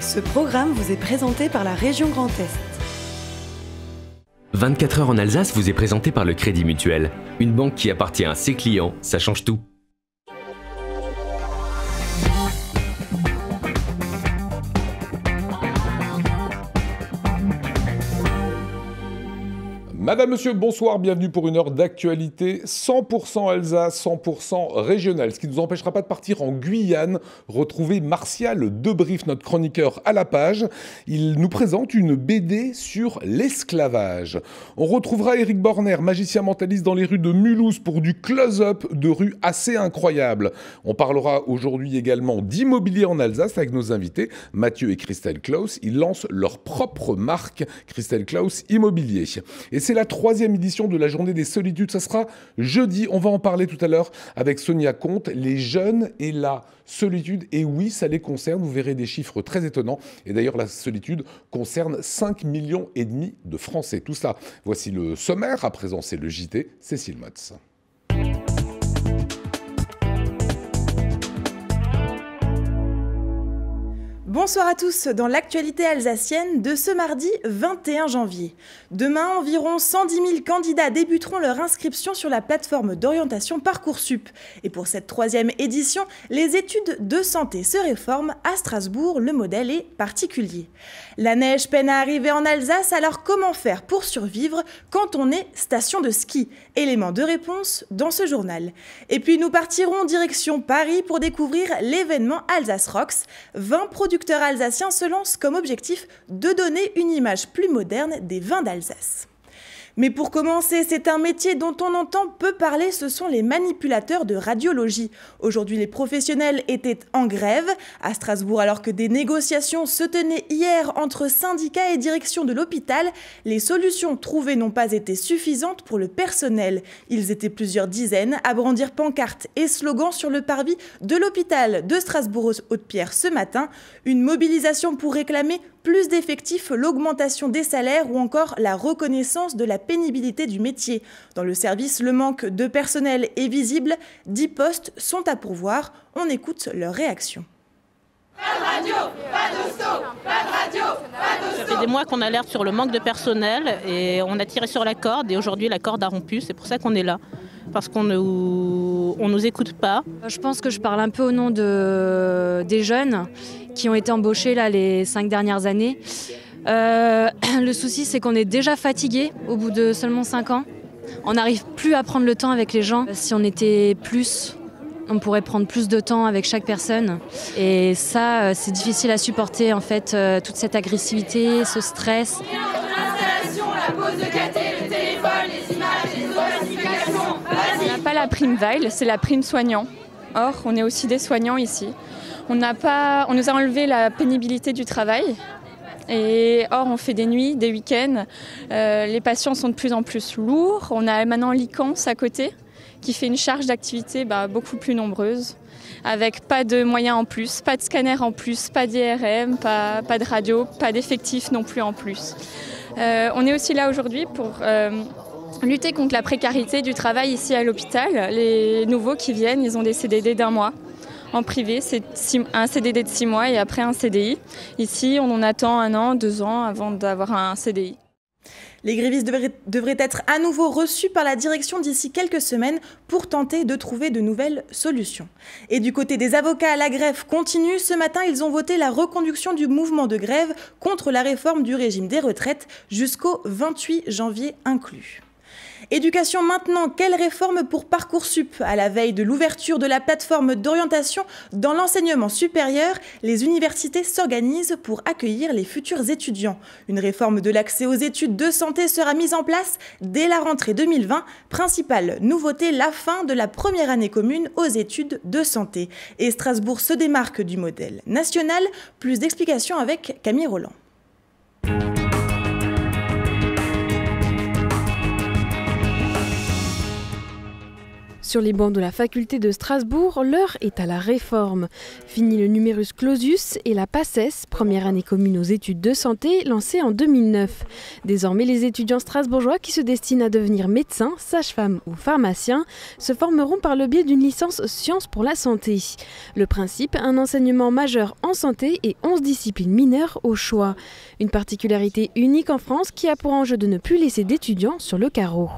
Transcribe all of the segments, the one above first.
Ce programme vous est présenté par la région Grand Est. 24 heures en Alsace vous est présenté par le Crédit Mutuel. Une banque qui appartient à ses clients, ça change tout. Madame, Monsieur, bonsoir, bienvenue pour une heure d'actualité 100% Alsace, 100% régionale. Ce qui ne nous empêchera pas de partir en Guyane, retrouver Martial Debrief, notre chroniqueur à la page. Il nous présente une BD sur l'esclavage. On retrouvera Éric Borner, magicien mentaliste dans les rues de Mulhouse pour du close-up de rue assez incroyable. On parlera aujourd'hui également d'immobilier en Alsace avec nos invités, Mathieu et Christelle Klaus. Ils lancent leur propre marque, Christelle Klaus Immobilier. Et c'est la 3e édition de la Journée des Solitudes. Ça sera jeudi. On va en parler tout à l'heure avec Sonia Comte. Les jeunes et la solitude. Et oui, ça les concerne. Vous verrez des chiffres très étonnants. Et d'ailleurs, la solitude concerne 5,5 millions de Français. Tout ça, voici le sommaire. À présent, c'est le JT. Cécile Motz. Bonsoir à tous dans l'actualité alsacienne de ce mardi 21 janvier. Demain, environ 110 000 candidats débuteront leur inscription sur la plateforme d'orientation Parcoursup. Et pour cette 3e édition, les études de santé se réforment. À Strasbourg, le modèle est particulier. La neige peine à arriver en Alsace, alors comment faire pour survivre quand on est station de ski? Élément de réponse dans ce journal. Et puis nous partirons direction Paris pour découvrir l'événement Alsace Rocks. 20 producteurs alsaciens se lancent comme objectif de donner une image plus moderne des vins d'Alsace. Mais pour commencer, c'est un métier dont on entend peu parler, ce sont les manipulateurs de radiologie. Aujourd'hui, les professionnels étaient en grève à Strasbourg alors que des négociations se tenaient hier entre syndicats et direction de l'hôpital. Les solutions trouvées n'ont pas été suffisantes pour le personnel. Ils étaient plusieurs dizaines à brandir pancartes et slogans sur le parvis de l'hôpital de Strasbourg-Haute-Pierre ce matin. Une mobilisation pour réclamer plus d'effectifs, l'augmentation des salaires ou encore la reconnaissance de la pénibilité du métier. Dans le service, le manque de personnel est visible. 10 postes sont à pourvoir. On écoute leur réaction. Pas de radio, pas d'hosto, pas de radio, pas d'hosto. Ça fait des mois qu'on alerte sur le manque de personnel et on a tiré sur la corde et aujourd'hui la corde a rompu. C'est pour ça qu'on est là. Parce qu'on nous écoute pas. Je pense que je parle un peu au nom des jeunes qui ont été embauchés là, les 5 dernières années. Le souci, c'est qu'on est déjà fatigué au bout de seulement 5 ans. On n'arrive plus à prendre le temps avec les gens. Si on était plus, on pourrait prendre plus de temps avec chaque personne. Et ça, c'est difficile à supporter, en fait, toute cette agressivité, ce stress. L'installation, la pause de café, le téléphone, les images, les notifications. On n'a pas la prime Veil, c'est la prime soignant. Or, on est aussi des soignants ici. On nous a enlevé la pénibilité du travail. Et or, on fait des nuits, des week-ends. Les patients sont de plus en plus lourds. On a maintenant l'ICANS à côté, qui fait une charge d'activité beaucoup plus nombreuse, avec pas de moyens en plus, pas de scanner en plus, pas d'IRM, pas de radio, pas d'effectifs non plus en plus. On est aussi là aujourd'hui pour lutter contre la précarité du travail ici à l'hôpital. Les nouveaux qui viennent, ils ont des CDD d'1 mois. En privé, c'est un CDD de 6 mois et après un CDI. Ici, on en attend 1 an, 2 ans avant d'avoir un CDI. Les grévistes devraient être à nouveau reçus par la direction d'ici quelques semaines pour tenter de trouver de nouvelles solutions. Et du côté des avocats, la grève continue. Ce matin, ils ont voté la reconduction du mouvement de grève contre la réforme du régime des retraites jusqu'au 28 janvier inclus. Éducation maintenant, quelle réforme pour Parcoursup? À la veille de l'ouverture de la plateforme d'orientation dans l'enseignement supérieur, les universités s'organisent pour accueillir les futurs étudiants. Une réforme de l'accès aux études de santé sera mise en place dès la rentrée 2020. Principale nouveauté, la fin de la première année commune aux études de santé. Et Strasbourg se démarque du modèle national. Plus d'explications avec Camille Roland. Sur les bancs de la faculté de Strasbourg, l'heure est à la réforme. Fini le numerus clausus et la PACES, première année commune aux études de santé, lancée en 2009. Désormais, les étudiants strasbourgeois qui se destinent à devenir médecins, sages-femmes ou pharmaciens se formeront par le biais d'une licence sciences pour la santé. Le principe, un enseignement majeur en santé et 11 disciplines mineures au choix. Une particularité unique en France qui a pour enjeu de ne plus laisser d'étudiants sur le carreau.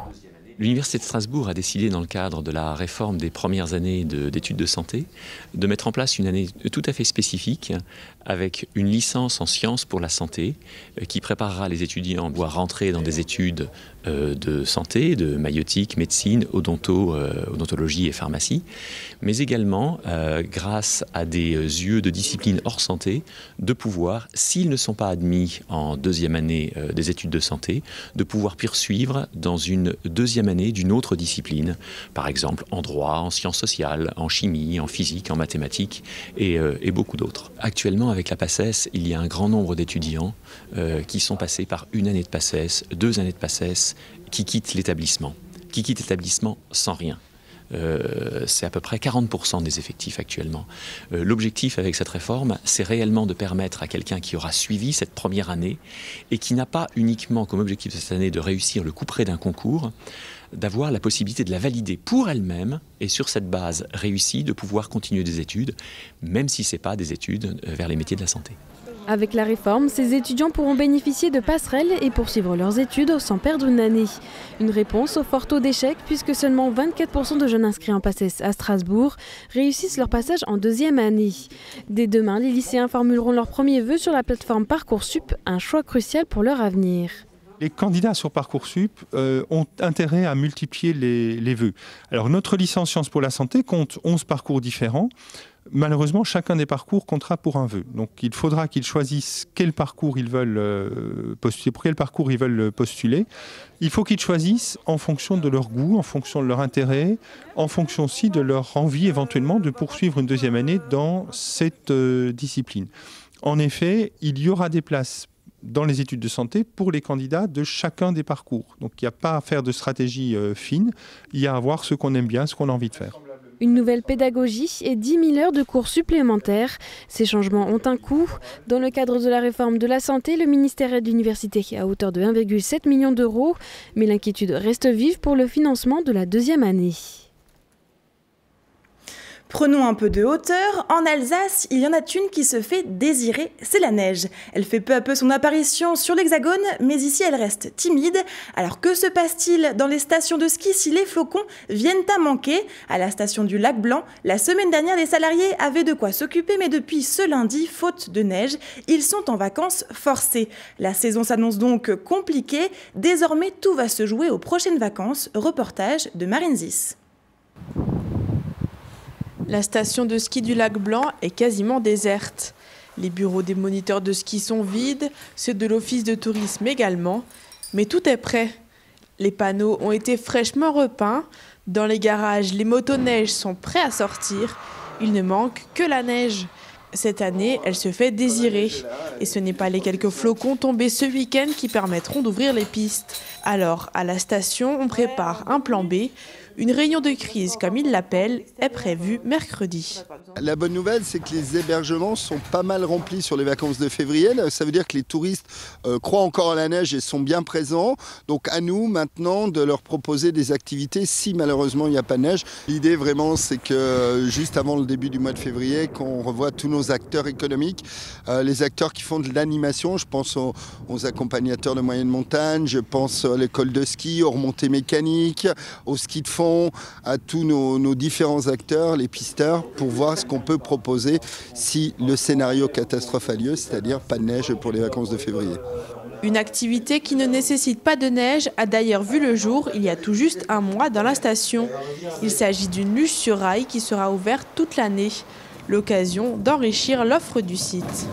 L'Université de Strasbourg a décidé, dans le cadre de la réforme des premières années d'études de santé, de mettre en place une année tout à fait spécifique avec une licence en sciences pour la santé qui préparera les étudiants à rentrer dans des études de santé, de maïeutique, médecine, odontologie et pharmacie, mais également, grâce à des yeux de disciplines hors santé, de pouvoir, s'ils ne sont pas admis en deuxième année des études de santé, de pouvoir poursuivre dans une deuxième année d'une autre discipline, par exemple en droit, en sciences sociales, en chimie, en physique, en mathématiques et beaucoup d'autres. Actuellement, avec la PACES, il y a un grand nombre d'étudiants qui sont passés par une année de PACES, 2 années de PACES, qui quittent l'établissement sans rien. C'est à peu près 40% des effectifs actuellement. L'objectif avec cette réforme, c'est réellement de permettre à quelqu'un qui aura suivi cette première année et qui n'a pas uniquement comme objectif de cette année de réussir le couperet d'un concours, d'avoir la possibilité de la valider pour elle-même et sur cette base réussie de pouvoir continuer des études, même si ce n'est pas des études vers les métiers de la santé. Avec la réforme, ces étudiants pourront bénéficier de passerelles et poursuivre leurs études sans perdre une année. Une réponse au fort taux d'échec puisque seulement 24% de jeunes inscrits en PACES à Strasbourg réussissent leur passage en deuxième année. Dès demain, les lycéens formuleront leurs premiers vœux sur la plateforme Parcoursup, un choix crucial pour leur avenir. Les candidats sur Parcoursup ont intérêt à multiplier les vœux. Alors notre licence Sciences pour la santé compte 11 parcours différents. Malheureusement, chacun des parcours comptera pour un vœu. Donc il faudra qu'ils choisissent quel parcours ils veulent postuler, pour quel parcours ils veulent postuler. Il faut qu'ils choisissent en fonction de leur goût, en fonction de leur intérêt, en fonction aussi de leur envie éventuellement de poursuivre une deuxième année dans cette discipline. En effet, il y aura des places dans les études de santé pour les candidats de chacun des parcours. Donc il n'y a pas à faire de stratégie fine, il y a à voir ce qu'on aime bien, ce qu'on a envie de faire. Une nouvelle pédagogie et 10 000 heures de cours supplémentaires. Ces changements ont un coût. Dans le cadre de la réforme de la santé, le ministère aide l'université à hauteur de 1,7 million d'euros. Mais l'inquiétude reste vive pour le financement de la deuxième année. Prenons un peu de hauteur. En Alsace, il y en a une qui se fait désirer, c'est la neige. Elle fait peu à peu son apparition sur l'Hexagone, mais ici elle reste timide. Alors que se passe-t-il dans les stations de ski si les flocons viennent à manquer? À la station du Lac Blanc, la semaine dernière, les salariés avaient de quoi s'occuper, mais depuis ce lundi, faute de neige, ils sont en vacances forcées. La saison s'annonce donc compliquée. Désormais, tout va se jouer aux prochaines vacances. Reportage de Marine Zis. La station de ski du Lac Blanc est quasiment déserte. Les bureaux des moniteurs de ski sont vides, ceux de l'office de tourisme également. Mais tout est prêt. Les panneaux ont été fraîchement repeints. Dans les garages, les motoneiges sont prêts à sortir. Il ne manque que la neige. Cette année, elle se fait désirer. Et ce n'est pas les quelques flocons tombés ce week-end qui permettront d'ouvrir les pistes. Alors, à la station, on prépare un plan B. Une réunion de crise, comme ils l'appellent, est prévue mercredi. La bonne nouvelle, c'est que les hébergements sont pas mal remplis sur les vacances de février. Ça veut dire que les touristes croient encore à la neige et sont bien présents. Donc à nous maintenant de leur proposer des activités si malheureusement il n'y a pas de neige. L'idée vraiment, c'est que juste avant le début du mois de février, qu'on revoie tous nos acteurs économiques, les acteurs qui font de l'animation. Je pense aux accompagnateurs de moyenne montagne, je pense à l'école de ski, aux remontées mécaniques, au ski de fond, à tous nos différents acteurs, les pisteurs, pour voir ce qu'on peut proposer si le scénario catastrophe a lieu, c'est-à-dire pas de neige pour les vacances de février. Une activité qui ne nécessite pas de neige a d'ailleurs vu le jour il y a tout juste un mois dans la station. Il s'agit d'une luge sur rail qui sera ouverte toute l'année. L'occasion d'enrichir l'offre du site.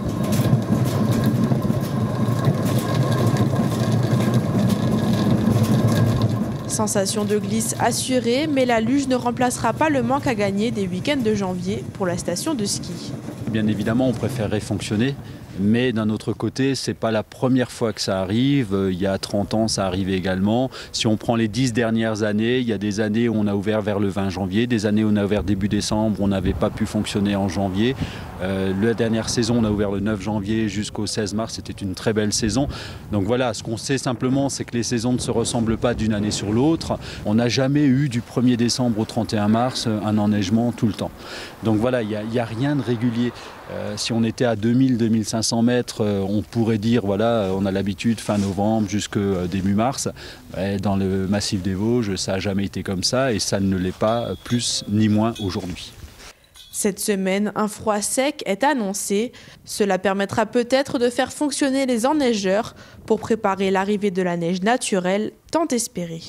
Sensation de glisse assurée, mais la luge ne remplacera pas le manque à gagner des week-ends de janvier pour la station de ski. Bien évidemment, on préférerait fonctionner Mais d'un autre côté, ce n'est pas la première fois que ça arrive. Il y a 30 ans, ça arrivait également. Si on prend les 10 dernières années, il y a des années où on a ouvert vers le 20 janvier, des années où on a ouvert début décembre, on n'avait pas pu fonctionner en janvier. La dernière saison, on a ouvert le 9 janvier jusqu'au 16 mars. C'était une très belle saison. Donc voilà, ce qu'on sait simplement, c'est que les saisons ne se ressemblent pas d'une année sur l'autre. On n'a jamais eu du 1er décembre au 31 mars un enneigement tout le temps. Donc voilà, il n'y a rien de régulier. Si on était à 2000-2500 mètres, on pourrait dire, voilà, on a l'habitude fin novembre jusqu'au début mars. Dans le massif des Vosges, ça n'a jamais été comme ça et ça ne l'est pas plus ni moins aujourd'hui. Cette semaine, un froid sec est annoncé. Cela permettra peut-être de faire fonctionner les enneigeurs pour préparer l'arrivée de la neige naturelle tant espérée.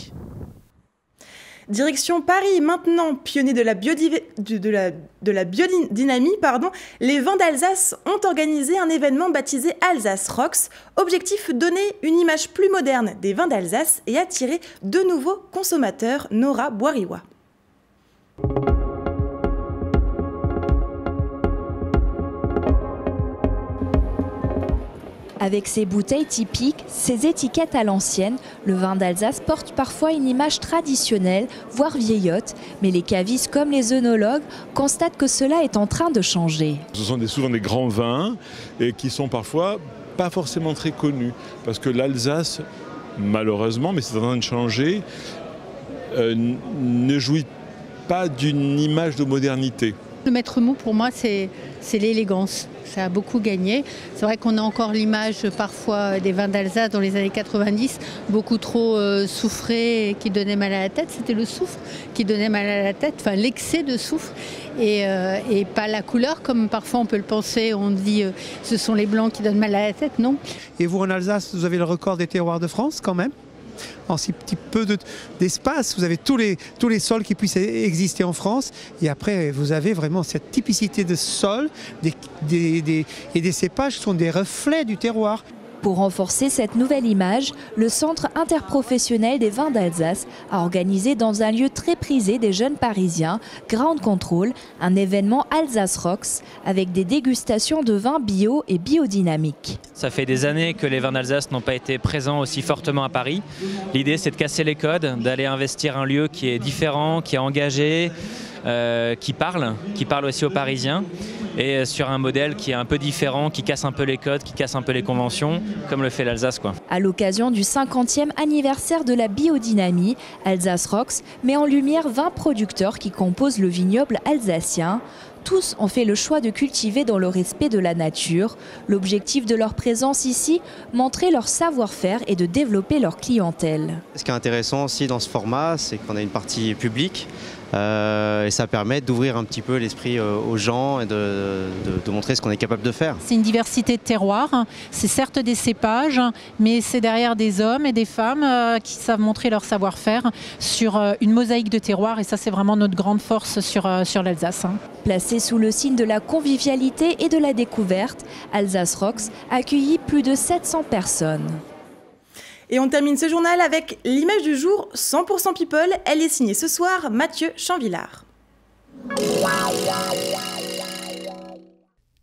Direction Paris maintenant, pionniers de la biodynamie, les Vins d'Alsace ont organisé un événement baptisé Alsace Rocks. Objectif, donner une image plus moderne des vins d'Alsace et attirer de nouveaux consommateurs. Nora Boiriwa. Avec ses bouteilles typiques, ses étiquettes à l'ancienne, le vin d'Alsace porte parfois une image traditionnelle, voire vieillotte, mais les cavistes comme les œnologues constatent que cela est en train de changer. Ce sont souvent des grands vins et qui sont parfois pas forcément très connus, parce que l'Alsace, malheureusement, mais c'est en train de changer, ne jouit pas d'une image de modernité. Le maître mot pour moi c'est l'élégance, ça a beaucoup gagné. C'est vrai qu'on a encore l'image parfois des vins d'Alsace dans les années 90, beaucoup trop soufrés et qui donnaient mal à la tête. C'était le soufre qui donnait mal à la tête, enfin l'excès de soufre et pas la couleur comme parfois on peut le penser. On dit ce sont les blancs qui donnent mal à la tête, non. Et vous en Alsace, vous avez le record des terroirs de France quand même. En si petit peu d'espace, vous avez tous les sols qui puissent exister en France. Et après, vous avez vraiment cette typicité de sol et des cépages qui sont des reflets du terroir. Pour renforcer cette nouvelle image, le Centre interprofessionnel des vins d'Alsace a organisé dans un lieu très prisé des jeunes Parisiens, Ground Control, un événement Alsace Rocks avec des dégustations de vins bio et biodynamiques. Ça fait des années que les vins d'Alsace n'ont pas été présents aussi fortement à Paris. L'idée, c'est de casser les codes, d'aller investir un lieu qui est différent, qui est engagé, qui parle aussi aux Parisiens. Et sur un modèle qui est un peu différent, qui casse un peu les codes, qui casse un peu les conventions, comme le fait l'Alsace, quoi. À l'occasion du 50e anniversaire de la biodynamie, Alsace Rocks met en lumière 20 producteurs qui composent le vignoble alsacien. Tous ont fait le choix de cultiver dans le respect de la nature. L'objectif de leur présence ici, montrer leur savoir-faire et de développer leur clientèle. Ce qui est intéressant aussi dans ce format, c'est qu'on a une partie publique. Et ça permet d'ouvrir un petit peu l'esprit aux gens et de montrer ce qu'on est capable de faire. C'est une diversité de terroirs, c'est certes des cépages, mais c'est derrière des hommes et des femmes qui savent montrer leur savoir-faire sur une mosaïque de terroirs et ça c'est vraiment notre grande force sur l'Alsace. Placé sous le signe de la convivialité et de la découverte, Alsace Rocks a accueilli plus de 700 personnes. Et on termine ce journal avec l'image du jour 100% People. Elle est signée ce soir Mathieu Champvillard.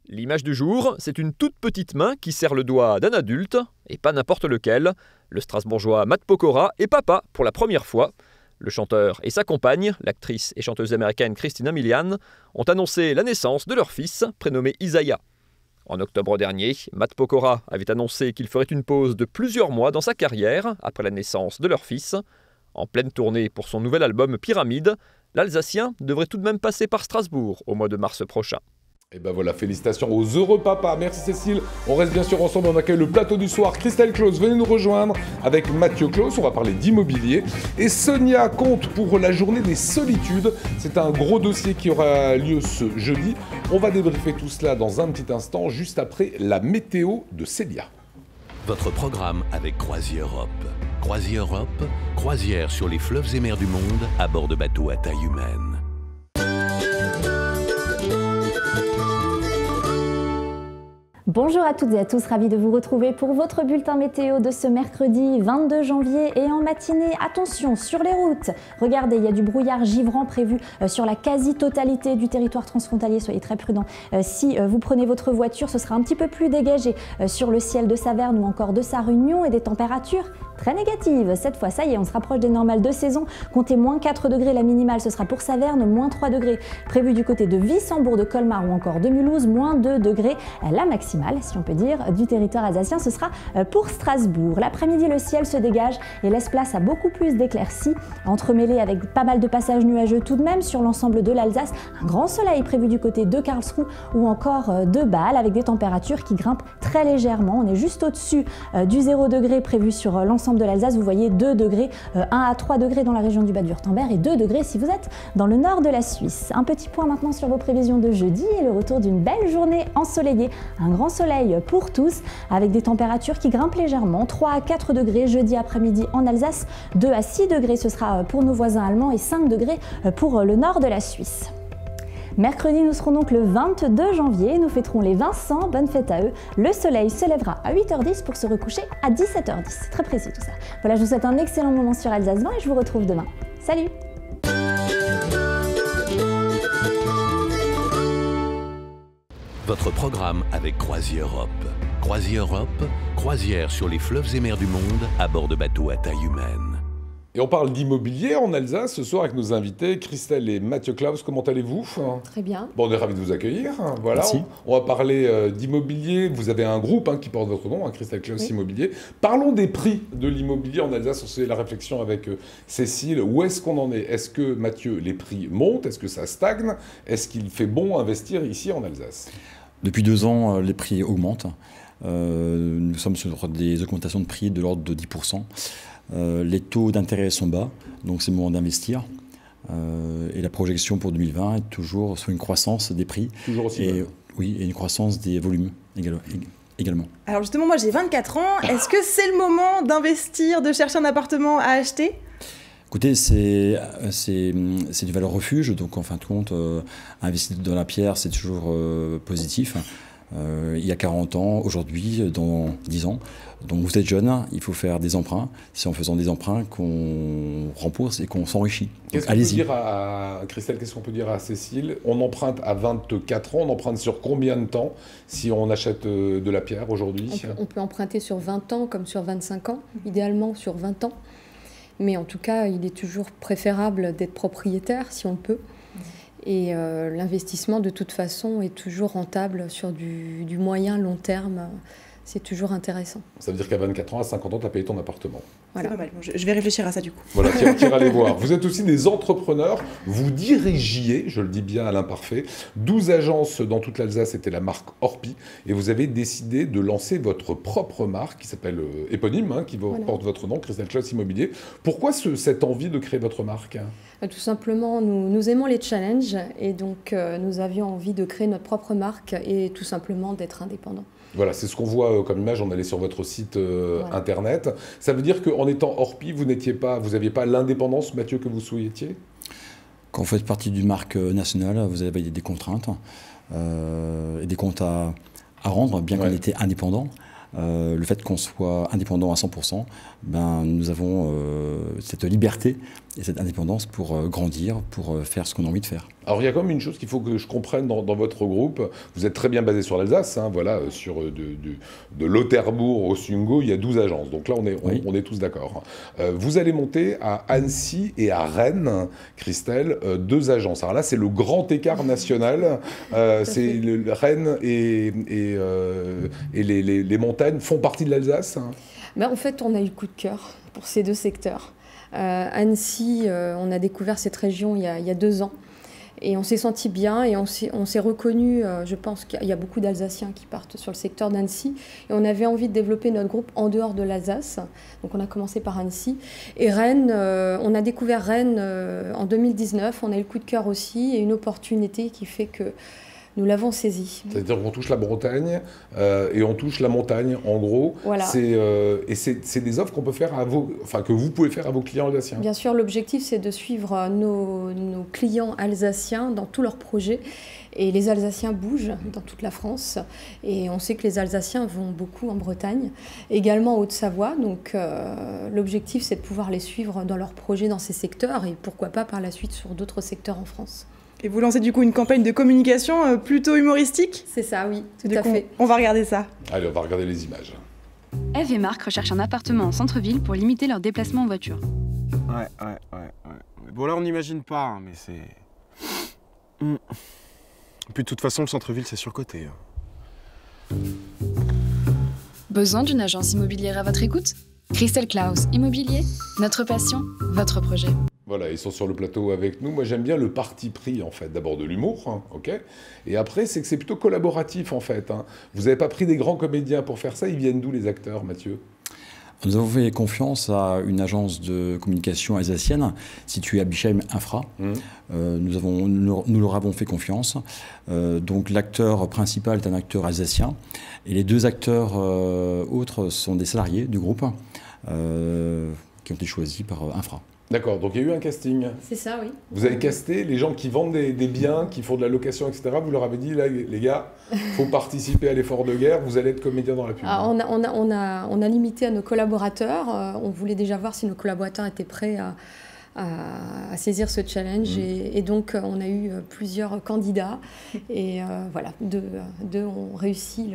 L'image du jour, c'est une toute petite main qui serre le doigt d'un adulte, et pas n'importe lequel. Le Strasbourgeois Matt Pokora est papa pour la première fois. Le chanteur et sa compagne, l'actrice et chanteuse américaine Christina Milian, ont annoncé la naissance de leur fils, prénommé Isaiah. En octobre dernier, Matt Pokora avait annoncé qu'il ferait une pause de plusieurs mois dans sa carrière après la naissance de leur fils. En pleine tournée pour son nouvel album Pyramide, l'Alsacien devrait tout de même passer par Strasbourg au mois de mars prochain. Et ben voilà, félicitations aux heureux papas. Merci Cécile. On reste bien sûr ensemble, on accueille le plateau du soir. Christelle Claus, venez nous rejoindre avec Mathieu Claus, on va parler d'immobilier. Et Sonia compte pour la journée des solitudes. C'est un gros dossier qui aura lieu ce jeudi. On va débriefer tout cela dans un petit instant, juste après la météo de Célia. Votre programme avec CroisiEurope. CroisiEurope, croisière sur les fleuves et mers du monde à bord de bateaux à taille humaine. Bonjour à toutes et à tous, ravi de vous retrouver pour votre bulletin météo de ce mercredi 22 janvier et en matinée. Attention sur les routes, regardez, il y a du brouillard givrant prévu sur la quasi-totalité du territoire transfrontalier, soyez très prudents. Si vous prenez votre voiture, ce sera un petit peu plus dégagé sur le ciel de Saverne ou encore de Sarre-Union et des températures très négatives. Cette fois, ça y est, on se rapproche des normales de saison. Comptez moins 4 degrés la minimale, ce sera pour Saverne, moins 3 degrés prévu du côté de Wissembourg, de Colmar ou encore de Mulhouse, moins 2 degrés la maximale, si on peut dire, du territoire alsacien, ce sera pour Strasbourg. L'après-midi, le ciel se dégage et laisse place à beaucoup plus d'éclaircies, entremêlées avec pas mal de passages nuageux tout de même sur l'ensemble de l'Alsace. Un grand soleil prévu du côté de Karlsruhe ou encore de Bâle, avec des températures qui grimpent très légèrement. On est juste au-dessus du 0 degré prévu sur l'ensemble de l'Alsace. Vous voyez 2 degrés, 1 à 3 degrés dans la région du Bade-Wurtemberg et 2 degrés si vous êtes dans le nord de la Suisse. Un petit point maintenant sur vos prévisions de jeudi et le retour d'une belle journée ensoleillée. Un grand soleil pour tous avec des températures qui grimpent légèrement. 3 à 4 degrés jeudi après-midi en Alsace, 2 à 6 degrés ce sera pour nos voisins allemands et 5 degrés pour le nord de la Suisse. Mercredi, nous serons donc le 22 janvier, nous fêterons les Vincent, bonne fête à eux. Le soleil se lèvera à 8h10 pour se recoucher à 17h10, c'est très précis tout ça. Voilà, je vous souhaite un excellent moment sur Alsace 20 et je vous retrouve demain. Salut! Votre programme avec CroisiEurope. CroisiEurope, croisière sur les fleuves et mers du monde à bord de bateaux à taille humaine. Et on parle d'immobilier en Alsace ce soir avec nos invités, Christelle et Mathieu Klaus. Comment allez-vous? Très bien. Bon, on est ravis de vous accueillir. Voilà, Merci. on va parler d'immobilier. Vous avez un groupe qui porte votre nom, Christelle Klaus Oui. Immobilier. Parlons des prix de l'immobilier en Alsace. C'est la réflexion avec Cécile. Où est-ce qu'on en est? Est-ce que, Mathieu, les prix montent? Est-ce que ça stagne? Est-ce qu'il fait bon investir ici en Alsace? Depuis 2 ans, les prix augmentent. Nous sommes sur des augmentations de prix de l'ordre de 10%. Les taux d'intérêt sont bas, donc c'est le moment d'investir. Et la projection pour 2020 est toujours sur une croissance des prix. Toujours aussi et, oui, et une croissance des volumes également. Alors justement, moi j'ai 24 ans. Est-ce que c'est le moment d'investir, de chercher un appartement à acheter ? Écoutez, c'est une valeur refuge, donc en fin de compte, investir dans la pierre, c'est toujours positif. Il y a 40 ans, aujourd'hui, dans 10 ans. Donc vous êtes jeune, il faut faire des emprunts. C'est en faisant des emprunts qu'on rembourse et qu'on s'enrichit. Qu'est-ce qu'on peut dire à Christelle, qu'est-ce qu'on peut dire à Cécile? On emprunte à 24 ans, on emprunte sur combien de temps si on achète de la pierre aujourd'hui? On peut emprunter sur 20 ans comme sur 25 ans, idéalement sur 20 ans. Mais en tout cas, il est toujours préférable d'être propriétaire si on peut. Et l'investissement, de toute façon, est toujours rentable sur du moyen long terme. C'est toujours intéressant. Ça veut dire qu'à 24 ans, à 50 ans, tu as payé ton appartement. Voilà. C'est pas mal. Bon, je vais réfléchir à ça du coup. Voilà, tire à les voir. Vous êtes aussi des entrepreneurs. Vous dirigiez, je le dis bien à l'imparfait, 12 agences dans toute l'Alsace, c'était la marque Orpi. Et vous avez décidé de lancer votre propre marque qui s'appelle éponyme, qui porte votre nom, Christelle Klaus Immobilier. Pourquoi cette envie de créer votre marque? Tout simplement, nous aimons les challenges et donc nous avions envie de créer notre propre marque et tout simplement d'être indépendants. Voilà, c'est ce qu'on voit comme image, on allait sur votre site internet. Ça veut dire qu'en étant Orpi, vous n'aviez pas l'indépendance, Mathieu, que vous souhaitiez? Quand vous faites partie d'une marque nationale, vous avez des contraintes et des comptes à rendre, bien qu'on était indépendant. Le fait qu'on soit indépendant à 100%, nous avons cette liberté et cette indépendance pour grandir, pour faire ce qu'on a envie de faire. Alors il y a quand même une chose qu'il faut que je comprenne dans votre groupe. Vous êtes très bien basé sur l'Alsace, voilà, sur de Lauterbourg au Sungo, il y a 12 agences. Donc là, on est tous d'accord. Vous allez monter à Annecy et à Rennes, Christelle, 2 agences. Alors là, c'est le grand écart national. C'est Rennes et les montagnes font partie de l'Alsace. En fait, on a eu le coup de cœur pour ces 2 secteurs. Annecy, on a découvert cette région il y a 2 ans. Et on s'est senti bien et on s'est reconnu, je pense qu'il y a beaucoup d'Alsaciens qui partent sur le secteur d'Annecy. Et on avait envie de développer notre groupe en dehors de l'Alsace. Donc on a commencé par Annecy. Et Rennes, on a découvert Rennes en 2019. On a eu le coup de cœur aussi et une opportunité qui fait que nous l'avons saisi. C'est-à-dire qu'on touche la Bretagne et on touche la montagne, en gros. Voilà. Et c'est des offres qu'on peut faire que vous pouvez faire à vos clients alsaciens. Bien sûr, l'objectif, c'est de suivre nos clients alsaciens dans tous leurs projets. Et les Alsaciens bougent dans toute la France. Et on sait que les Alsaciens vont beaucoup en Bretagne, également en Haute-Savoie. Donc l'objectif, c'est de pouvoir les suivre dans leurs projets dans ces secteurs et pourquoi pas par la suite sur d'autres secteurs en France. Et vous lancez du coup une campagne de communication plutôt humoristique? C'est ça, oui, tout à fait. On va regarder ça. Allez, on va regarder les images. Eve et Marc recherchent un appartement en centre-ville pour limiter leurs déplacements en voiture. Ouais. Bon là on n'imagine pas, hein, mais c'est... Puis de toute façon le centre-ville c'est surcoté. Besoin d'une agence immobilière à votre écoute? Christelle Klaus Immobilier, notre passion, votre projet. Voilà, ils sont sur le plateau avec nous. Moi, j'aime bien le parti pris, en fait. D'abord de l'humour, hein, ok. Et après, c'est que c'est plutôt collaboratif, en fait. Hein. Vous n'avez pas pris des grands comédiens pour faire ça. Ils viennent d'où, les acteurs, Mathieu? Nous avons fait confiance à une agence de communication alsacienne située à Bischheim Infra. Nous leur avons fait confiance. Donc l'acteur principal est un acteur alsacien et les deux acteurs autres sont des salariés du groupe qui ont été choisis par Infra. D'accord, donc il y a eu un casting. C'est ça, oui. Vous avez casté les gens qui vendent des biens, qui font de la location, etc. Vous leur avez dit, là, les gars, il faut participer à l'effort de guerre, vous allez être comédien dans la pub. On a limité à nos collaborateurs. On voulait déjà voir si nos collaborateurs étaient prêts à saisir ce challenge. Et donc, on a eu plusieurs candidats. Et voilà, deux ont réussi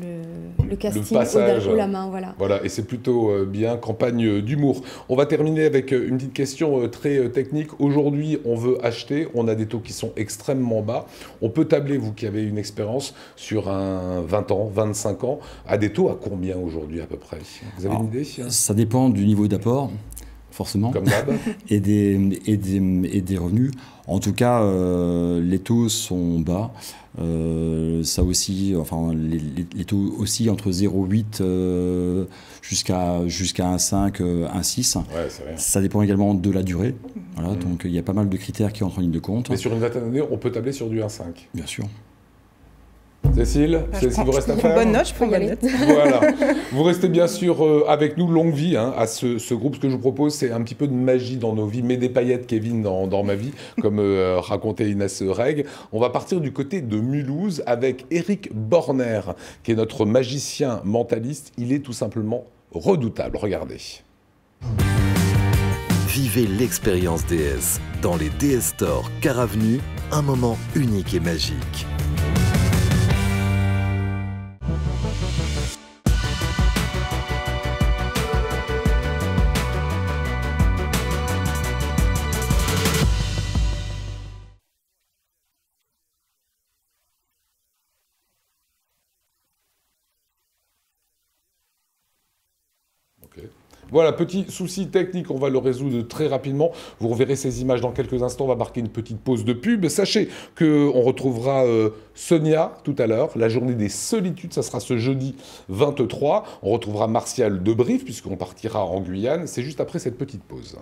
le casting haut la main. Voilà, et c'est plutôt bien, campagne d'humour. On va terminer avec une petite question très technique. Aujourd'hui, on veut acheter, on a des taux qui sont extrêmement bas. On peut tabler, vous qui avez une expérience, sur un 20 ans, 25 ans, à des taux à combien aujourd'hui à peu près? Vous avez une idée? Ça dépend du niveau d'apport, forcément. Comme d'hab. et des revenus. En tout cas, les taux sont bas. Ça aussi, enfin, les taux aussi entre 0,8 jusqu'à 1,5, 1,6. Ouais, c'est rien. Ça dépend également de la durée. Voilà, donc il y a pas mal de critères qui entrent en ligne de compte. Mais sur une vingtaine d'années, on peut tabler sur du 1,5. Bien sûr. Cécile, vous reste à faire. Bonne note, je prends bonne note. Voilà. Vous restez bien sûr avec nous, longue vie, hein, à ce groupe. Ce que je vous propose, c'est un petit peu de magie dans nos vies. Mets des paillettes, Kevin, dans ma vie, comme racontait Inès Reg. On va partir du côté de Mulhouse avec Eric Borner, qui est notre magicien mentaliste. Il est tout simplement redoutable. Regardez. Vivez l'expérience DS dans les DS Store Car Avenue, un moment unique et magique. Voilà, petit souci technique, on va le résoudre très rapidement. Vous reverrez ces images dans quelques instants, on va marquer une petite pause de pub. Sachez qu'on retrouvera Sonia tout à l'heure, la journée des solitudes, ça sera ce jeudi 23. On retrouvera Martial Debrief, puisqu'on partira en Guyane. C'est juste après cette petite pause.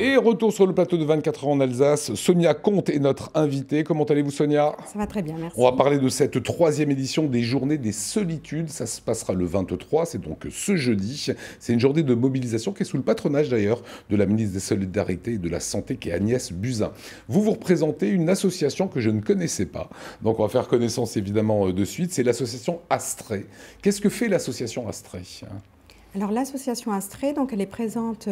Et retour sur le plateau de 24 heures en Alsace. Sonia Comte est notre invitée. Comment allez-vous, Sonia? Ça va très bien, merci. On va parler de cette 3e édition des Journées des Solitudes. Ça se passera le 23, c'est donc ce jeudi. C'est une journée de mobilisation qui est sous le patronage d'ailleurs de la ministre des Solidarités et de la Santé, qui est Agnès Buzyn. Vous représentez une association que je ne connaissais pas. Donc on va faire connaissance évidemment de suite. C'est l'association Astrée. Qu'est-ce que fait l'association Astrée? Alors l'association Astrée, donc elle est présente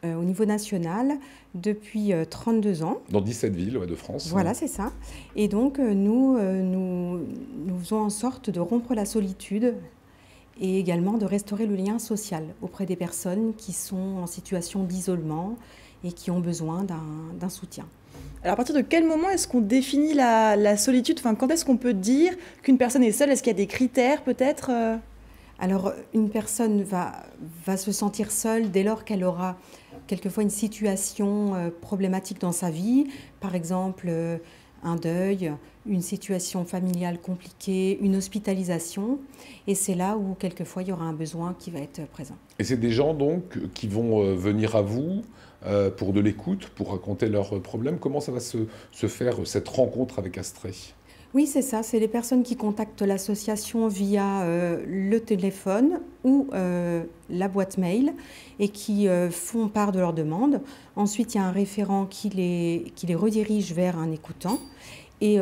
au niveau national depuis 32 ans. Dans 17 villes de France. Voilà, c'est ça. Et donc, nous faisons en sorte de rompre la solitude et également de restaurer le lien social auprès des personnes qui sont en situation d'isolement et qui ont besoin d'un soutien. Alors à partir de quel moment est-ce qu'on définit la solitude? Enfin, quand est-ce qu'on peut dire qu'une personne est seule? Est-ce qu'il y a des critères peut-être? Alors, une personne va se sentir seule dès lors qu'elle aura quelquefois une situation problématique dans sa vie. Par exemple, un deuil, une situation familiale compliquée, une hospitalisation. Et c'est là où quelquefois il y aura un besoin qui va être présent. Et c'est des gens donc qui vont venir à vous pour de l'écoute, pour raconter leurs problèmes. Comment ça va se faire, cette rencontre avec Astrée ? Oui, c'est ça. C'est les personnes qui contactent l'association via le téléphone ou la boîte mail et qui font part de leurs demandes. Ensuite, il y a un référent qui les redirige vers un écoutant et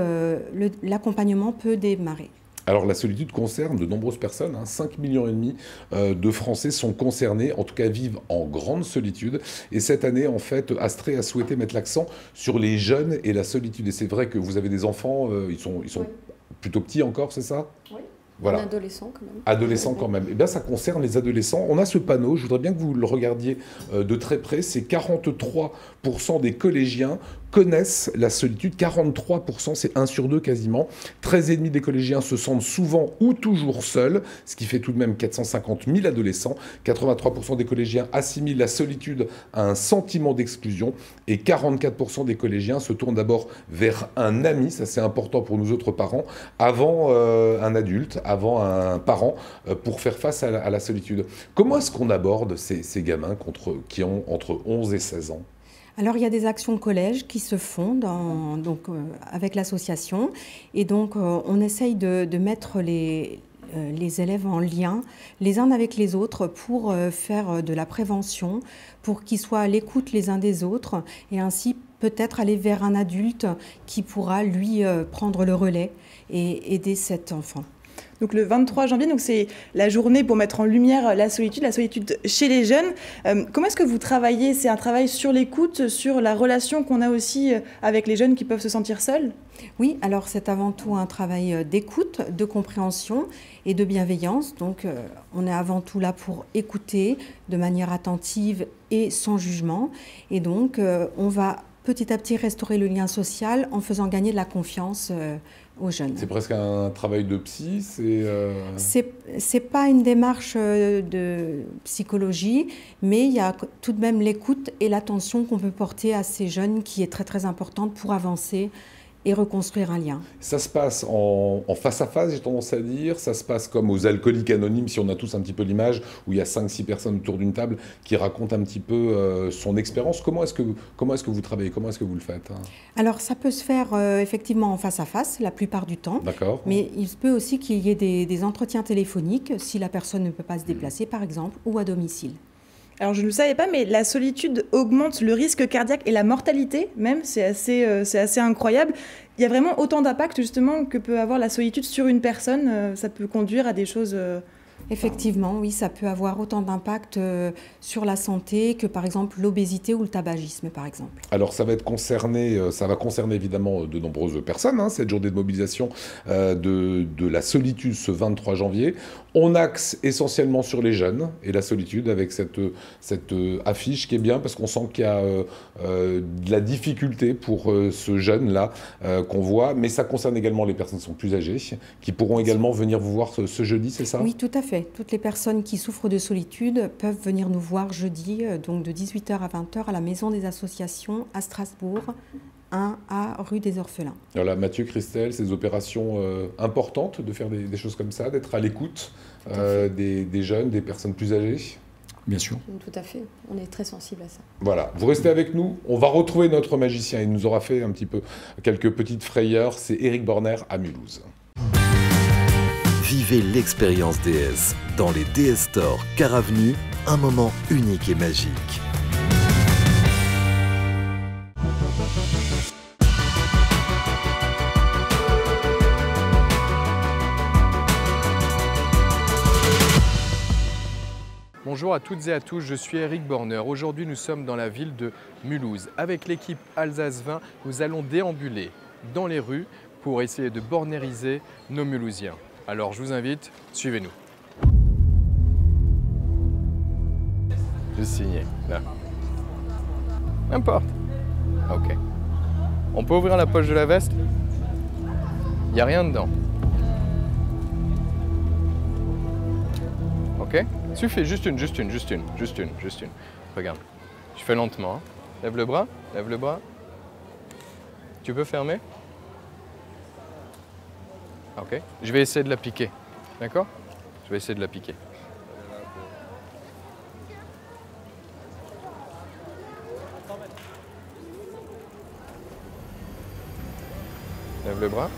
l'accompagnement peut démarrer. Alors la solitude concerne de nombreuses personnes, 5,5 millions de Français sont concernés, en tout cas vivent en grande solitude. Et cette année, en fait, Astrée a souhaité mettre l'accent sur les jeunes et la solitude. Et c'est vrai que vous avez des enfants, ils sont plutôt petits encore, c'est ça ? Oui. Voilà. Adolescents quand même. Adolescents quand même. Eh bien, ça concerne les adolescents. On a ce panneau, je voudrais bien que vous le regardiez de très près. C'est 43% des collégiens connaissent la solitude. 43%, c'est 1 sur 2 quasiment. 13,5% des collégiens se sentent souvent ou toujours seuls, ce qui fait tout de même 450 000 adolescents. 83% des collégiens assimilent la solitude à un sentiment d'exclusion. Et 44% des collégiens se tournent d'abord vers un ami, ça c'est important pour nous autres parents, avant un adulte, avant un parent, pour faire face à la solitude. Comment est-ce qu'on aborde ces gamins qui ont entre 11 et 16 ans ? Alors, il y a des actions collège qui se font avec l'association. Et donc, on essaye de mettre les élèves en lien les uns avec les autres pour faire de la prévention, pour qu'ils soient à l'écoute les uns des autres et ainsi peut-être aller vers un adulte qui pourra, lui, prendre le relais et aider cet enfant. Donc le 23 janvier, c'est la journée pour mettre en lumière la solitude chez les jeunes. Comment est-ce que vous travaillez ? C'est un travail sur l'écoute, sur la relation qu'on a aussi avec les jeunes qui peuvent se sentir seuls ? Oui, alors c'est avant tout un travail d'écoute, de compréhension et de bienveillance. Donc on est avant tout là pour écouter de manière attentive et sans jugement. Et donc on va petit à petit restaurer le lien social en faisant gagner de la confiance aux jeunes. C'est presque un travail de psy, c'est pas une démarche de psychologie, mais il y a tout de même l'écoute et l'attention qu'on peut porter à ces jeunes qui est très très importante pour avancer et reconstruire un lien. Ça se passe en face à face, j'ai tendance à dire. Ça se passe comme aux alcooliques anonymes, si on a tous un petit peu l'image, où il y a 5-6 personnes autour d'une table qui racontent un petit peu son expérience. Comment est-ce que vous travaillez ? Comment est-ce que vous le faites ? Alors, ça peut se faire effectivement en face à face, la plupart du temps. D'accord. Mais il se peut aussi qu'il y ait des entretiens téléphoniques, si la personne ne peut pas se déplacer, par exemple, ou à domicile. Alors, je ne le savais pas, mais la solitude augmente le risque cardiaque et la mortalité, même. C'est assez incroyable. Il y a vraiment autant d'impact, justement, que peut avoir la solitude sur une personne. Ça peut conduire à des choses... Effectivement, oui, ça peut avoir autant d'impact sur la santé que, par exemple, l'obésité ou le tabagisme, par exemple. Alors, ça va concerner évidemment de nombreuses personnes, cette journée de mobilisation de la solitude ce 23 janvier. On axe essentiellement sur les jeunes et la solitude avec cette affiche qui est bien parce qu'on sent qu'il y a de la difficulté pour ce jeune-là qu'on voit, mais ça concerne également les personnes qui sont plus âgées, qui pourront également venir vous voir ce jeudi, c'est ça ? Oui, tout à fait. Toutes les personnes qui souffrent de solitude peuvent venir nous voir jeudi, donc de 18h à 20h à la Maison des Associations à Strasbourg, 1A rue des Orphelins. Alors là, Mathieu, Christelle, ces opérations importantes de faire des choses comme ça, d'être à l'écoute des jeunes, des personnes plus âgées ? Bien sûr. Tout à fait, on est très sensible à ça. Voilà, vous restez avec nous, on va retrouver notre magicien, il nous aura fait un petit peu quelques petites frayeurs, c'est Eric Borner à Mulhouse. Vivez l'expérience DS dans les DS Stores Car Avenue, un moment unique et magique. Bonjour à toutes et à tous, je suis Eric Borner. Aujourd'hui, nous sommes dans la ville de Mulhouse. Avec l'équipe Alsace 20, nous allons déambuler dans les rues pour essayer de borneriser nos Mulhousiens. Alors, je vous invite, suivez-nous. Juste signer, là. N'importe. Ok. On peut ouvrir la poche de la veste? Il n'y a rien dedans. Ok? Suffit, juste une. Regarde. Je fais lentement. Hein. Lève le bras. Tu peux fermer? Ok. Je vais essayer de la piquer. D'accord? Je vais essayer de la piquer. Lève le bras.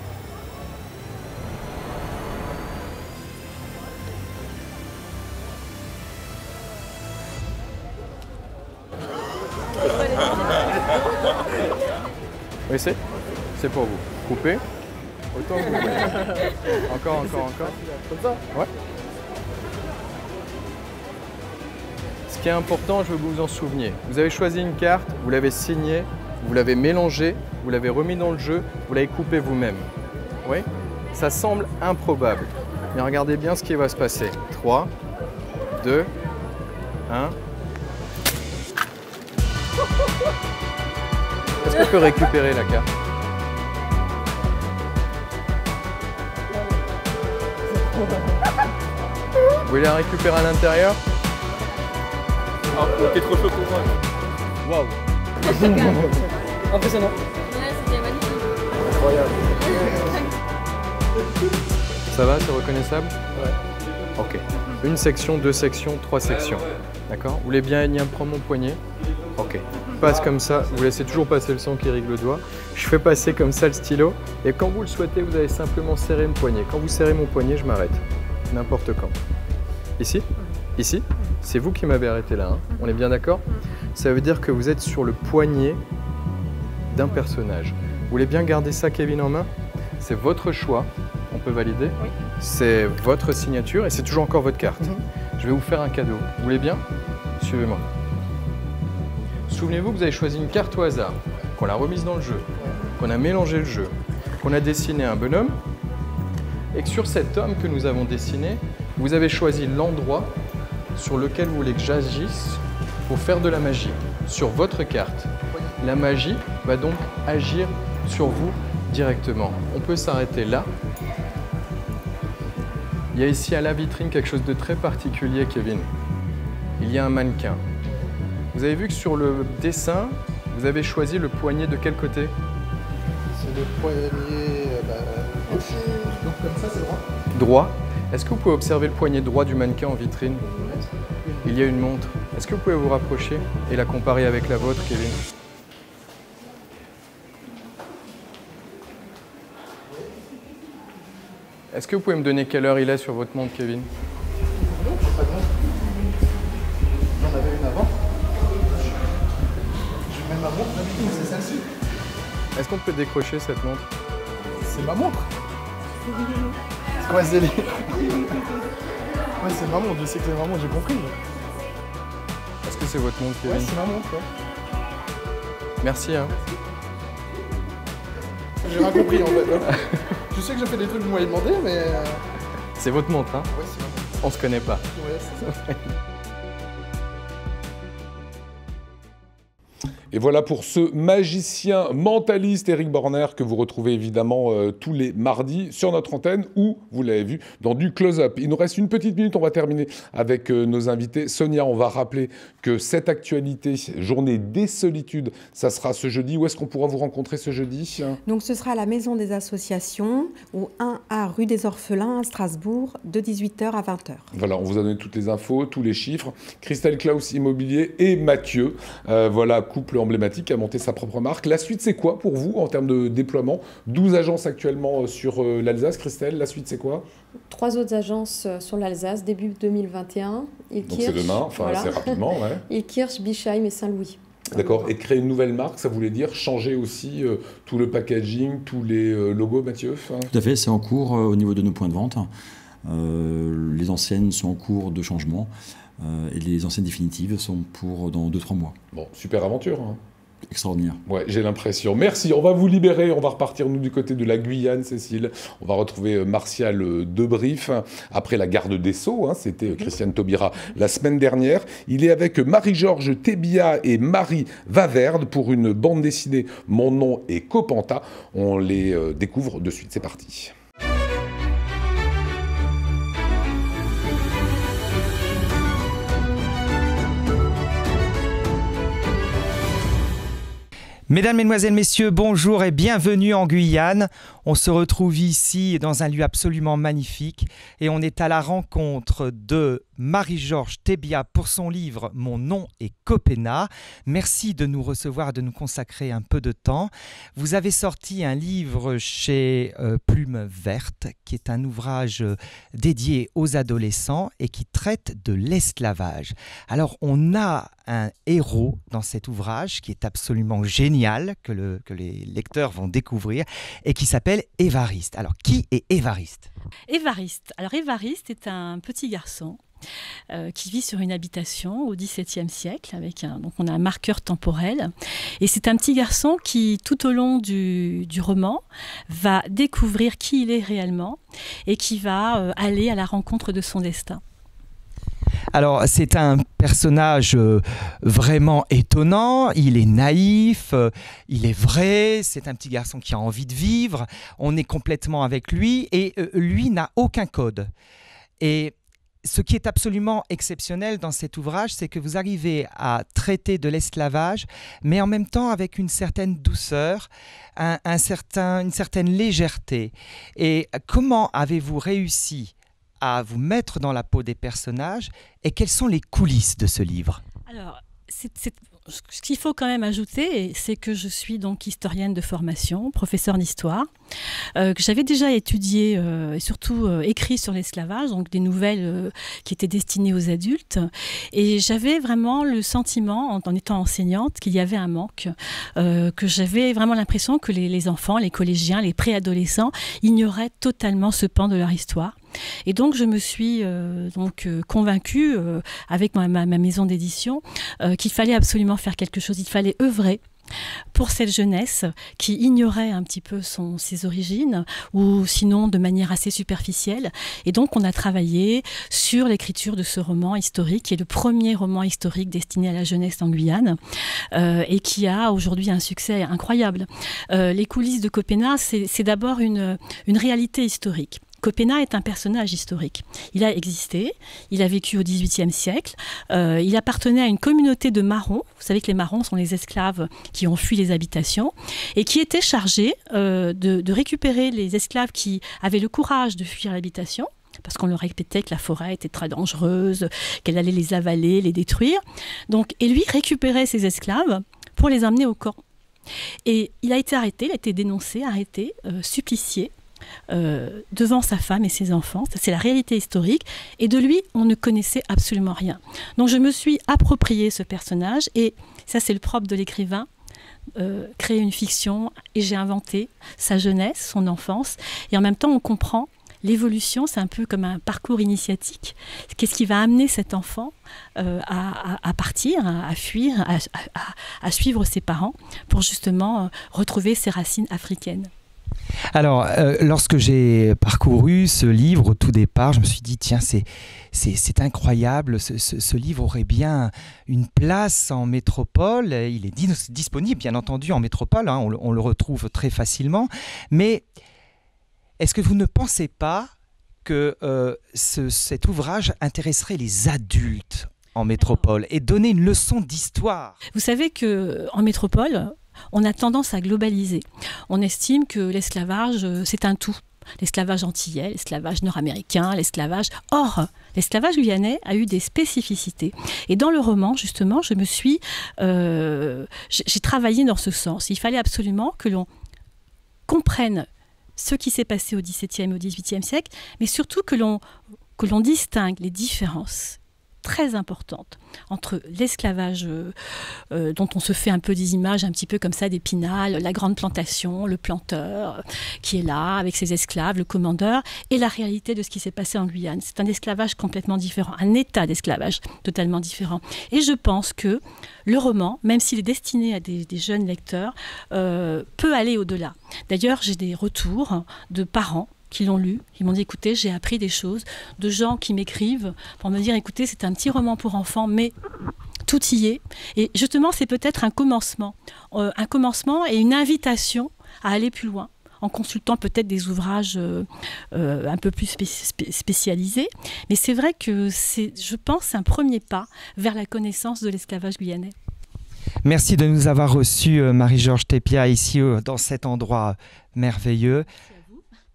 Oui, c'est pour vous. Coupez. Autant que vous voulez. Encore. Comme ça? Ouais. Ce qui est important, je veux que vous vous en souveniez. Vous avez choisi une carte, vous l'avez signée, vous l'avez mélangée, vous l'avez remis dans le jeu, vous l'avez coupée vous-même. Oui? Ça semble improbable. Mais regardez bien ce qui va se passer. 3, 2, 1. Est-ce qu'on peut récupérer la carte? Vous voulez la récupérer à l'intérieur? Ah, t'es trop chaud pour moi. Waouh. Impressionnant. Ouais, c'était magnifique. Incroyable. Ça va, c'est reconnaissable? Ouais. Ok. Une section, 2 sections, 3 sections. D'accord? Vous voulez bien prendre mon poignet? Ok. Passe comme ça, vous laissez toujours passer le sang qui irrigue le doigt. Je fais passer comme ça le stylo et quand vous le souhaitez, vous allez simplement serrer mon poignet. Quand vous serrez mon poignet, je m'arrête. N'importe quand. Ici? Ici? C'est vous qui m'avez arrêté là, hein. On est bien d'accord? Ça veut dire que vous êtes sur le poignet d'un personnage. Vous voulez bien garder ça, Kevin, en main? C'est votre choix, on peut valider? Oui. C'est votre signature et c'est toujours encore votre carte. Je vais vous faire un cadeau. Vous voulez bien? Suivez-moi. Souvenez-vous que vous avez choisi une carte au hasard, qu'on l'a remise dans le jeu, qu'on a mélangé le jeu, qu'on a dessiné un bonhomme et que sur cet homme que nous avons dessiné, vous avez choisi l'endroit sur lequel vous voulez que j'agisse pour faire de la magie sur votre carte. La magie va donc agir sur vous directement. On peut s'arrêter là. Il y a ici à la vitrine quelque chose de très particulier, Kevin. Il y a un mannequin. Vous avez vu que sur le dessin, vous avez choisi le poignet de quel côté? C'est le poignet gauche. Donc comme ça, c'est droit. Droit. Est-ce que vous pouvez observer le poignet droit du mannequin en vitrine? Il y a une montre. Est-ce que vous pouvez vous rapprocher et la comparer avec la vôtre, Kevin? Est-ce que vous pouvez me donner quelle heure il est sur votre montre, Kevin? Non, je sais pas de montre. J'en avais une avant. Je mets ma montre, d'habitude, c'est celle-ci. Est-ce qu'on peut décrocher cette montre? C'est ma montre. C'est quoi, Zélie? Ouais, c'est ma montre, je sais que c'est ma montre, j'ai compris. Est-ce que c'est votre montre, Kevin? Ouais, c'est ma montre, ouais. Merci, hein. J'ai rien compris, en fait. Je sais que je fais des trucs que vous m'avez demandé, mais... C'est votre montre, hein? Ouais, c'est ma montre. On se connaît pas. Ouais, c'est ça. Et voilà pour ce magicien mentaliste Eric Borner que vous retrouvez évidemment tous les mardis sur notre antenne ou, vous l'avez vu, dans du close-up. Il nous reste une petite minute, on va terminer avec nos invités. Sonia, on va rappeler que cette actualité, journée des solitudes, ça sera ce jeudi. Où est-ce qu'on pourra vous rencontrer ce jeudi? Donc ce sera à la Maison des Associations, au 1A rue des Orphelins à Strasbourg, de 18h à 20h. Voilà, on vous a donné toutes les infos, tous les chiffres. Christelle Klaus Immobilier et Mathieu, voilà, couple emblématique, a monté sa propre marque. La suite, c'est quoi pour vous en termes de déploiement? 12 agences actuellement sur l'Alsace. Christelle, la suite, c'est quoi? 3 autres agences sur l'Alsace, début 2021. Donc c'est demain, enfin voilà. C'est rapidement, ouais. Ilkirch, Bischheim et Saint-Louis. D'accord. Et créer une nouvelle marque, ça voulait dire changer aussi tout le packaging, tous les logos, Mathieu? Tout à fait, c'est en cours au niveau de nos points de vente. Les anciennes sont en cours de changement. Et les anciennes définitives sont pour dans 2-3 mois. Bon, super aventure. Hein. Extraordinaire. Ouais, j'ai l'impression. Merci, on va vous libérer, on va repartir nous du côté de la Guyane, Cécile. On va retrouver Martial Debrief après la garde des Sceaux, hein, c'était Christiane Taubira la semaine dernière. Il est avec Marie-Georges Tébia et Marie Vaverde pour une bande dessinée Mon nom est Copanta. On les découvre de suite, c'est parti. Mesdames, Mesdemoiselles, Messieurs, bonjour et bienvenue en Guyane. On se retrouve ici dans un lieu absolument magnifique et on est à la rencontre de Marie-Georges Thébia pour son livre « Mon nom est Copena ». Merci de nous recevoir, de nous consacrer un peu de temps. Vous avez sorti un livre chez Plume Verte, qui est un ouvrage dédié aux adolescents et qui traite de l'esclavage. Alors, on a un héros dans cet ouvrage qui est absolument génial, que les lecteurs vont découvrir, et qui s'appelle Évariste. Alors, qui est Évariste ? Évariste. Alors, Évariste est un petit garçon qui vit sur une habitation au XVIIe siècle. Donc on a un marqueur temporel. Et c'est un petit garçon qui, tout au long du roman, va découvrir qui il est réellement et qui va aller à la rencontre de son destin. Alors, c'est un personnage vraiment étonnant, il est naïf, il est vrai, c'est un petit garçon qui a envie de vivre, on est complètement avec lui et lui n'a aucun code. Et ce qui est absolument exceptionnel dans cet ouvrage, c'est que vous arrivez à traiter de l'esclavage, mais en même temps avec une certaine douceur, une certaine légèreté. Et comment avez-vous réussi à vous mettre dans la peau des personnages et quelles sont les coulisses de ce livre ? Alors, ce qu'il faut quand même ajouter, c'est que je suis donc historienne de formation, professeure d'histoire, que j'avais déjà étudié et surtout écrit sur l'esclavage, donc des nouvelles qui étaient destinées aux adultes. Et j'avais vraiment le sentiment, en étant enseignante, qu'il y avait un manque, que j'avais vraiment l'impression que les enfants, les collégiens, les préadolescents ignoraient totalement ce pan de leur histoire. Et donc, je me suis convaincue, avec ma maison d'édition, qu'il fallait absolument faire quelque chose. Il fallait œuvrer pour cette jeunesse qui ignorait un petit peu ses origines, ou sinon de manière assez superficielle. Et donc, on a travaillé sur l'écriture de ce roman historique, qui est le premier roman historique destiné à la jeunesse en Guyane, et qui a aujourd'hui un succès incroyable. Les coulisses de Copena, c'est d'abord une réalité historique. Copena est un personnage historique. Il a existé, il a vécu au XVIIIe siècle, il appartenait à une communauté de marrons. Vous savez que les marrons sont les esclaves qui ont fui les habitations et qui étaient chargés de récupérer les esclaves qui avaient le courage de fuir l'habitation, parce qu'on leur répétait que la forêt était très dangereuse, qu'elle allait les avaler, les détruire. Et lui récupérait ces esclaves pour les emmener au camp. Et il a été arrêté, il a été dénoncé, arrêté, supplicié, devant sa femme et ses enfants. C'est la réalité historique, et de lui on ne connaissait absolument rien. Donc je me suis approprié ce personnage, et ça c'est le propre de l'écrivain, créer une fiction, et j'ai inventé sa jeunesse, son enfance, et en même temps on comprend l'évolution. C'est un peu comme un parcours initiatique. Qu'est-ce qui va amener cet enfant à partir, à fuir, à suivre ses parents pour justement retrouver ses racines africaines. Alors, lorsque j'ai parcouru ce livre au tout départ, je me suis dit, tiens, c'est incroyable, ce livre aurait bien une place en métropole. Il est disponible, bien entendu, en métropole, hein, on le retrouve très facilement. Mais est-ce que vous ne pensez pas que cet ouvrage intéresserait les adultes en métropole et donner une leçon d'histoire ? Vous savez qu'en métropole, on a tendance à globaliser. On estime que l'esclavage, c'est un tout. L'esclavage antillais, l'esclavage nord-américain, l'esclavage... Or, l'esclavage guyanais a eu des spécificités. Et dans le roman, justement, j'ai travaillé dans ce sens. Il fallait absolument que l'on comprenne ce qui s'est passé au XVIIe et au XVIIIe siècle, mais surtout que l'on distingue les différences très importante entre l'esclavage dont on se fait un peu des images un petit peu comme ça d'Épinal, la grande plantation, le planteur qui est là avec ses esclaves, le commandeur, et la réalité de ce qui s'est passé en Guyane. C'est un esclavage complètement différent, un état d'esclavage totalement différent. Et je pense que le roman, même s'il est destiné à des jeunes lecteurs, peut aller au-delà. D'ailleurs, j'ai des retours de parents qui l'ont lu, ils m'ont dit écoutez, j'ai appris des choses, de gens qui m'écrivent pour me dire écoutez, c'est un petit roman pour enfants, mais tout y est. Et justement, c'est peut-être un commencement et une invitation à aller plus loin, en consultant peut-être des ouvrages un peu plus spécialisés. Mais c'est vrai que c'est, je pense, un premier pas vers la connaissance de l'esclavage guyanais. Merci de nous avoir reçus, Marie-Georges Thébia, ici dans cet endroit merveilleux.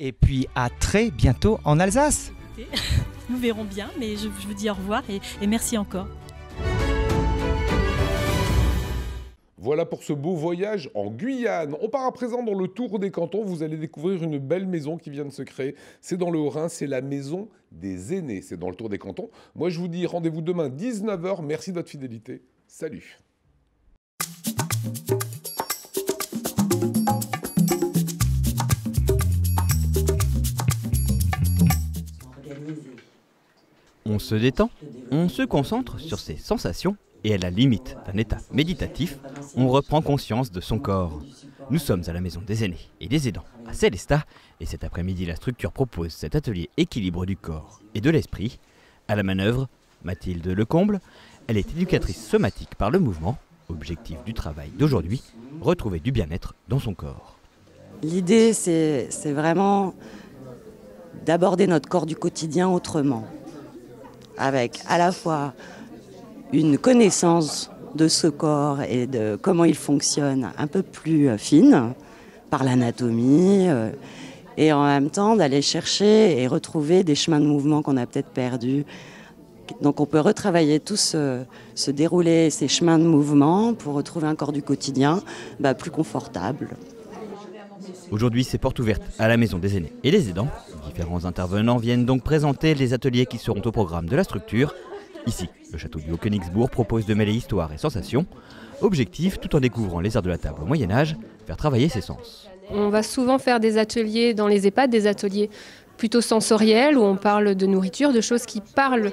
Et puis à très bientôt en Alsace. Nous verrons bien, mais je vous dis au revoir et merci encore. Voilà pour ce beau voyage en Guyane. On part à présent dans le tour des cantons. Vous allez découvrir une belle maison qui vient de se créer. C'est dans le Haut-Rhin, c'est la maison des aînés. C'est dans le tour des cantons. Moi, je vous dis rendez-vous demain 19h. Merci de votre fidélité. Salut. On se détend, on se concentre sur ses sensations et à la limite d'un état méditatif, on reprend conscience de son corps. Nous sommes à la maison des aînés et des aidants à Célestat et cet après-midi la structure propose cet atelier équilibre du corps et de l'esprit. À la manœuvre, Mathilde Lecomble, elle est éducatrice somatique par le mouvement. Objectif du travail d'aujourd'hui, retrouver du bien-être dans son corps. L'idée c'est vraiment d'aborder notre corps du quotidien autrement, avec à la fois une connaissance de ce corps et de comment il fonctionne un peu plus fine par l'anatomie et en même temps d'aller chercher et retrouver des chemins de mouvement qu'on a peut-être perdus. Donc on peut retravailler tout se dérouler ces chemins de mouvement pour retrouver un corps du quotidien plus confortable. Aujourd'hui, c'est porte ouverte à la maison des aînés et des aidants. Différents intervenants viennent donc présenter les ateliers qui seront au programme de la structure. Ici, le château du Haut-Königsbourg propose de mêler histoire et sensations. Objectif, tout en découvrant les arts de la table au Moyen-Âge, faire travailler ses sens. On va souvent faire des ateliers dans les EHPAD, des ateliers plutôt sensoriels où on parle de nourriture, de choses qui parlent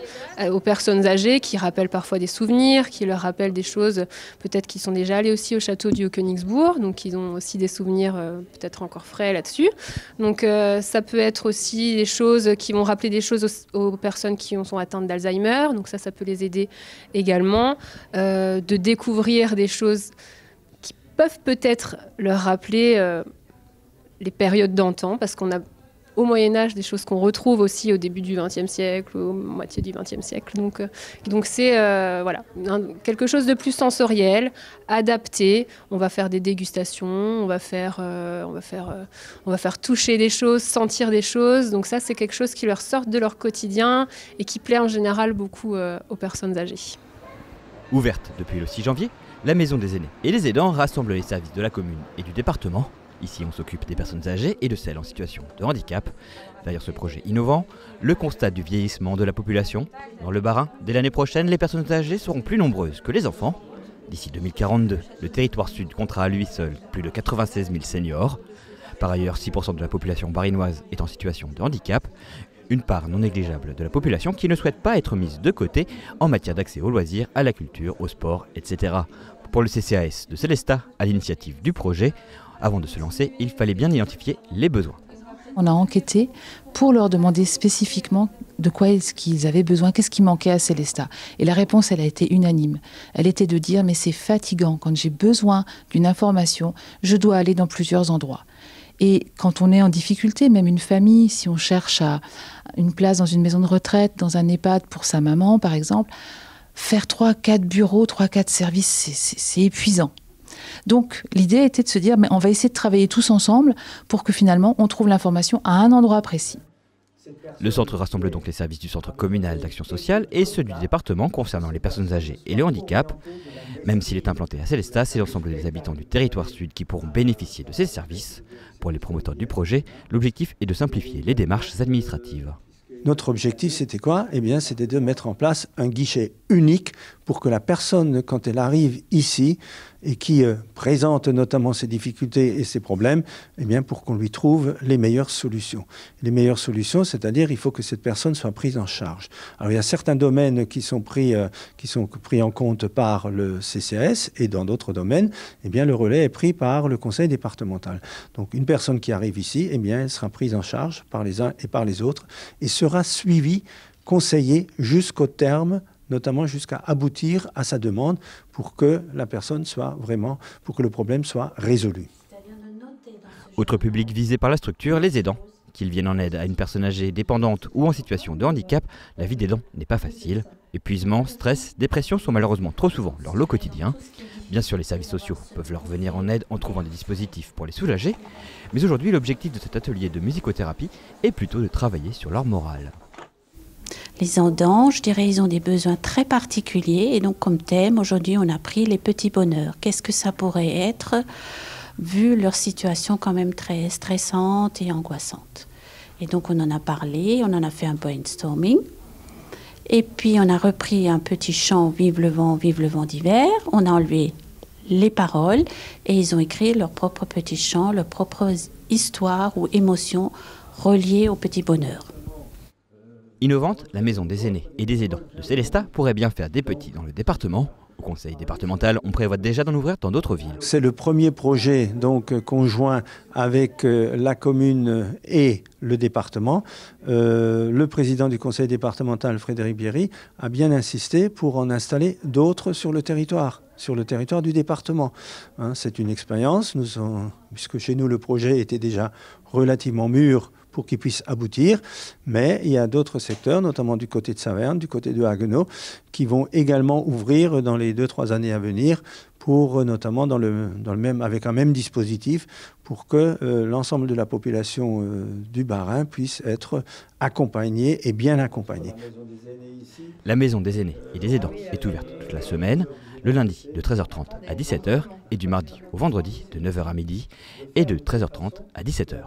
aux personnes âgées, qui rappellent parfois des souvenirs, qui leur rappellent des choses peut-être qui sont déjà allées aussi au château du Haut-Königsbourg, donc ils ont aussi des souvenirs peut-être encore frais là-dessus. Donc ça peut être aussi des choses qui vont rappeler des choses aux personnes qui sont atteintes d'Alzheimer, donc ça peut les aider également, de découvrir des choses qui peuvent peut-être leur rappeler les périodes d'antan, parce qu'on a au Moyen-Âge des choses qu'on retrouve aussi au début du XXe siècle, au moitié du XXe siècle. Donc c'est voilà, quelque chose de plus sensoriel, adapté. On va faire des dégustations, on va faire toucher des choses, sentir des choses. Donc ça, c'est quelque chose qui leur sort de leur quotidien et qui plaît en général beaucoup aux personnes âgées. Ouverte depuis le 6 janvier, la maison des aînés et des aidants rassemble les services de la commune et du département. Ici, on s'occupe des personnes âgées et de celles en situation de handicap. Derrière ce projet innovant, le constat du vieillissement de la population. Dans le Bas-Rhin, dès l'année prochaine, les personnes âgées seront plus nombreuses que les enfants. D'ici 2042, le territoire sud comptera à lui seul plus de 96 000 seniors. Par ailleurs, 6% de la population barinoise est en situation de handicap. Une part non négligeable de la population qui ne souhaite pas être mise de côté en matière d'accès aux loisirs, à la culture, au sport, etc. Pour le CCAS de Célestat, à l'initiative du projet, avant de se lancer, il fallait bien identifier les besoins. On a enquêté pour leur demander spécifiquement de quoi est-ce qu'ils avaient besoin, qu'est-ce qui manquait à Célestat. Et la réponse, elle a été unanime. Elle était de dire, mais c'est fatigant, quand j'ai besoin d'une information, je dois aller dans plusieurs endroits. Et quand on est en difficulté, même une famille, si on cherche une place dans une maison de retraite, dans un EHPAD pour sa maman, par exemple, faire 3-4 bureaux, 3-4 services, c'est épuisant. Donc l'idée était de se dire, mais on va essayer de travailler tous ensemble pour que finalement on trouve l'information à un endroit précis. Le centre rassemble donc les services du centre communal d'action sociale et ceux du département concernant les personnes âgées et le handicap. Même s'il est implanté à Célestat, c'est l'ensemble des habitants du territoire sud qui pourront bénéficier de ces services. Pour les promoteurs du projet, l'objectif est de simplifier les démarches administratives. Notre objectif, c'était quoi ? Eh bien, c'était de mettre en place un guichet unique pour que la personne, quand elle arrive ici et qui présente notamment ses difficultés et ses problèmes, eh bien, pour qu'on lui trouve les meilleures solutions. Les meilleures solutions, c'est-à-dire il faut que cette personne soit prise en charge. Alors, il y a certains domaines qui sont pris en compte par le CCAS et dans d'autres domaines, eh bien, le relais est pris par le conseil départemental. Donc, une personne qui arrive ici, eh bien, elle sera prise en charge par les uns et par les autres et sera suivie, conseillée jusqu'au terme, notamment jusqu'à aboutir à sa demande pour que la personne pour que le problème soit résolu. Autre public visé par la structure, les aidants, Qu'ils viennent en aide à une personne âgée, dépendante ou en situation de handicap, la vie d'aidant n'est pas facile. Épuisement, stress, dépression sont malheureusement trop souvent leur lot quotidien. Bien sûr, les services sociaux peuvent leur venir en aide en trouvant des dispositifs pour les soulager, mais aujourd'hui, l'objectif de cet atelier de musicothérapie est plutôt de travailler sur leur morale. Les aidants, je dirais, ils ont des besoins très particuliers et donc comme thème, aujourd'hui, on a pris les petits bonheurs. Qu'est-ce que ça pourrait être vu leur situation quand même très stressante et angoissante. Et donc on en a parlé, on en a fait un brainstorming. Et puis on a repris un petit chant Vive le vent d'hiver. On a enlevé les paroles et ils ont écrit leur propre petit chant, leur propre histoire ou émotion reliée au petit bonheur. Innovante, la maison des aînés et des aidants de Célestat pourrait bien faire des petits dans le département. Au conseil départemental, on prévoit déjà d'en ouvrir dans d'autres villes. C'est le premier projet donc conjoint avec la commune et le département. Le président du conseil départemental, Frédéric Bierry, a bien insisté pour en installer d'autres sur le territoire du département. Hein, c'est une expérience, puisque chez nous le projet était déjà relativement mûr pour qu'il puisse aboutir, mais il y a d'autres secteurs, notamment du côté de Saverne, du côté de Haguenau, qui vont également ouvrir dans les 2-3 années à venir, pour notamment avec un même dispositif, pour que l'ensemble de la population du Bas-Rhin puisse être accompagnée et bien accompagnée. La maison des aînés et des aidants est ouverte toute la semaine, le lundi de 13h30 à 17h et du mardi au vendredi de 9h à midi et de 13h30 à 17h.